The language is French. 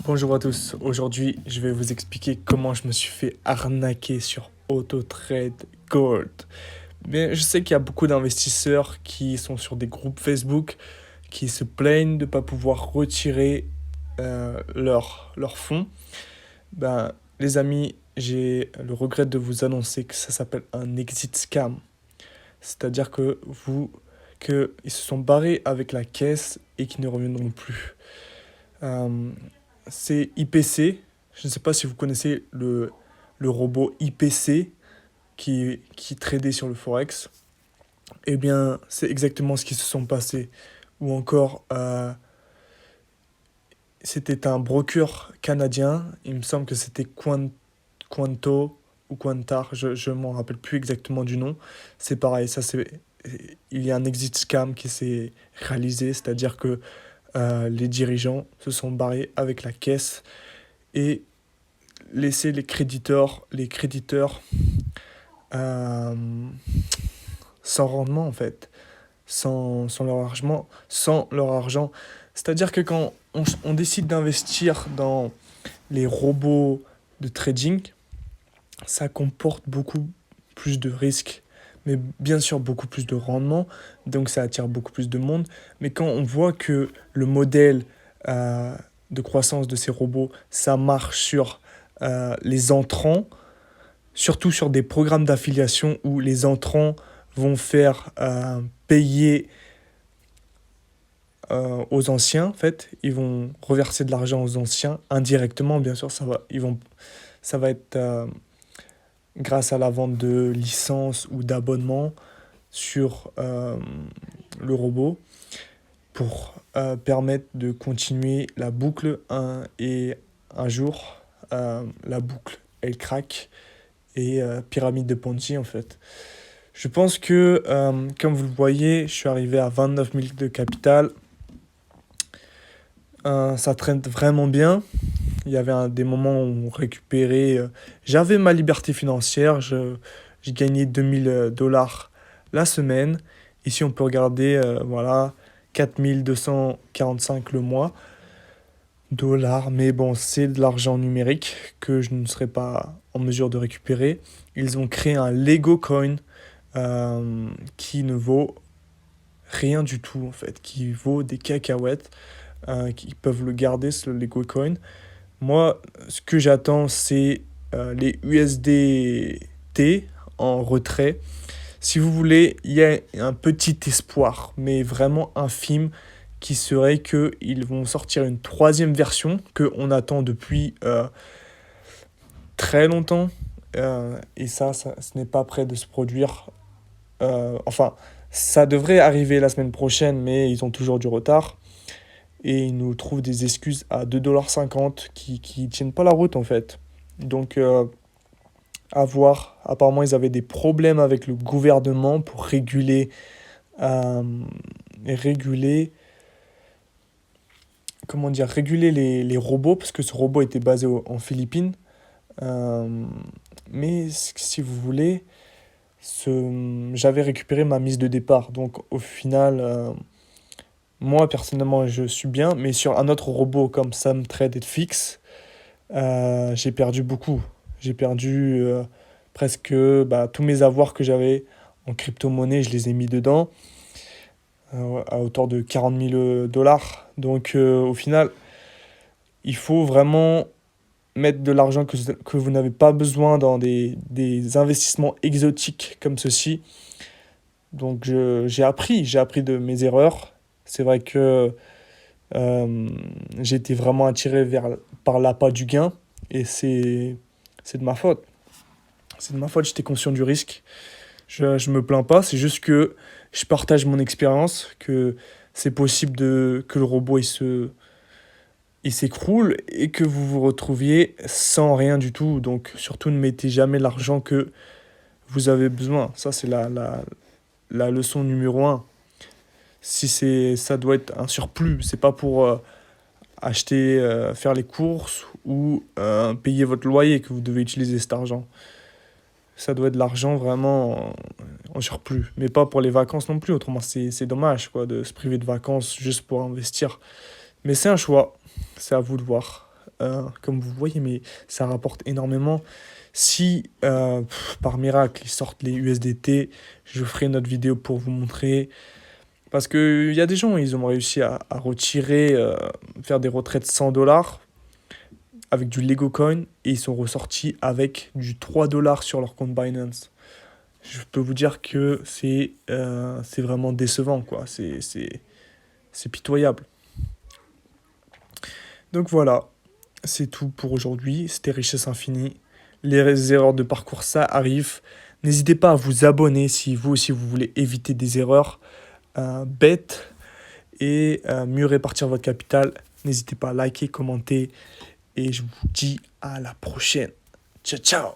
Bonjour à tous, aujourd'hui je vais vous expliquer comment je me suis fait arnaquer sur AutoTrade Gold. Mais je sais qu'il y a beaucoup d'investisseurs qui sont sur des groupes Facebook qui se plaignent de ne pas pouvoir retirer leurs fonds. Les amis, j'ai le regret de vous annoncer que ça s'appelle un exit scam. C'est-à-dire qu'ils se sont barrés avec la caisse et qui ne reviendront plus. Euh, c'est IPC. Je ne sais pas si vous connaissez le robot IPC qui tradait sur le Forex. Eh bien, c'est exactement ce qui se sont passés. Ou encore, c'était un broker canadien. Il me semble que c'était Quanto ou Quantar. Je ne m'en rappelle plus exactement du nom. C'est pareil, il y a un exit scam qui s'est réalisé. C'est-à-dire que les dirigeants se sont barrés avec la caisse et laissé les créditeurs euh, sans rendement en fait, sans leur argent. C'est-à-dire que quand on décide d'investir dans les robots de trading, ça comporte beaucoup plus de risques, mais bien sûr beaucoup plus de rendement, donc ça attire beaucoup plus de monde. Mais quand on voit que le modèle euh, de croissance de ces robots, ça marche sur les entrants, surtout sur des programmes d'affiliation où les entrants vont faire payer aux anciens, en fait, ils vont reverser de l'argent aux anciens indirectement, bien sûr, ça va être grâce à la vente de licences ou d'abonnements sur le robot pour permettre de continuer la boucle et un jour la boucle elle craque et pyramide de Ponzi en fait. Je pense que comme vous le voyez, je suis arrivé à 29 000 de capital. Ça traîne vraiment bien. Il y avait des moments où on récupérait. J'avais ma liberté financière. J'ai gagné 2000 $ la semaine. Ici, on peut regarder, voilà, 4245 le mois. Dollars, mais bon, c'est de l'argent numérique que je ne serais pas en mesure de récupérer. Ils ont créé un Lego Coin qui ne vaut rien du tout, en fait, qui vaut des cacahuètes, qui peuvent le garder, ce Lego Coin. Moi, ce que j'attends, c'est les USDT en retrait. Si vous voulez, il y a un petit espoir, mais vraiment infime, qui serait qu'ils vont sortir une troisième version qu'on attend depuis très longtemps. Et ce n'est pas prêt de se produire. Enfin, ça devrait arriver la semaine prochaine, mais ils ont toujours du retard. Et ils nous trouvent des excuses à 2,50 $ qui tiennent pas la route en fait. Donc, à voir. Apparemment, ils avaient des problèmes avec le gouvernement pour euh, réguler, comment dire, réguler les robots, parce que ce robot était basé en Philippines. Euh, mais si vous voulez, j'avais récupéré ma mise de départ. Donc, au final, moi, personnellement, je suis bien. Mais sur un autre robot comme SamTrade et Fix, j'ai perdu beaucoup. J'ai perdu presque tous mes avoirs que j'avais en crypto-monnaie, je les ai mis dedans à hauteur de 40 000 dollars. Donc au final, il faut vraiment mettre de l'argent que vous n'avez pas besoin dans des investissements exotiques comme ceci. Donc j'ai appris de mes erreurs. C'est vrai que j'ai été vraiment attiré par l'appât du gain et c'est de ma faute. C'est de ma faute, j'étais conscient du risque. Je me plains pas, c'est juste que je partage mon expérience, que c'est possible que le robot il s'écroule et que vous vous retrouviez sans rien du tout. Donc surtout ne mettez jamais l'argent que vous avez besoin. Ça c'est la leçon numéro un. Si ça doit être un surplus, c'est pas pour acheter, faire les courses ou payer votre loyer que vous devez utiliser cet argent. Ça doit être de l'argent vraiment en surplus. Mais pas pour les vacances non plus. Autrement, c'est dommage quoi, de se priver de vacances juste pour investir. Mais c'est un choix. C'est à vous de voir. comme vous voyez, mais ça rapporte énormément. Si par miracle ils sortent les USDT, je ferai une autre vidéo pour vous montrer. Parce qu'il y a des gens, ils ont réussi à retirer, faire des retraites 100 $ avec du Lego Coin et ils sont ressortis avec du 3 $ sur leur compte Binance. Je peux vous dire que c'est vraiment décevant, quoi. C'est pitoyable. Donc voilà, c'est tout pour aujourd'hui. C'était Richesse Infinie. Les erreurs de parcours, ça arrive. N'hésitez pas à vous abonner si vous aussi vous voulez éviter des erreurs bêtes et mieux répartir votre capital. N'hésitez pas à liker, commenter et je vous dis à la prochaine. Ciao, ciao!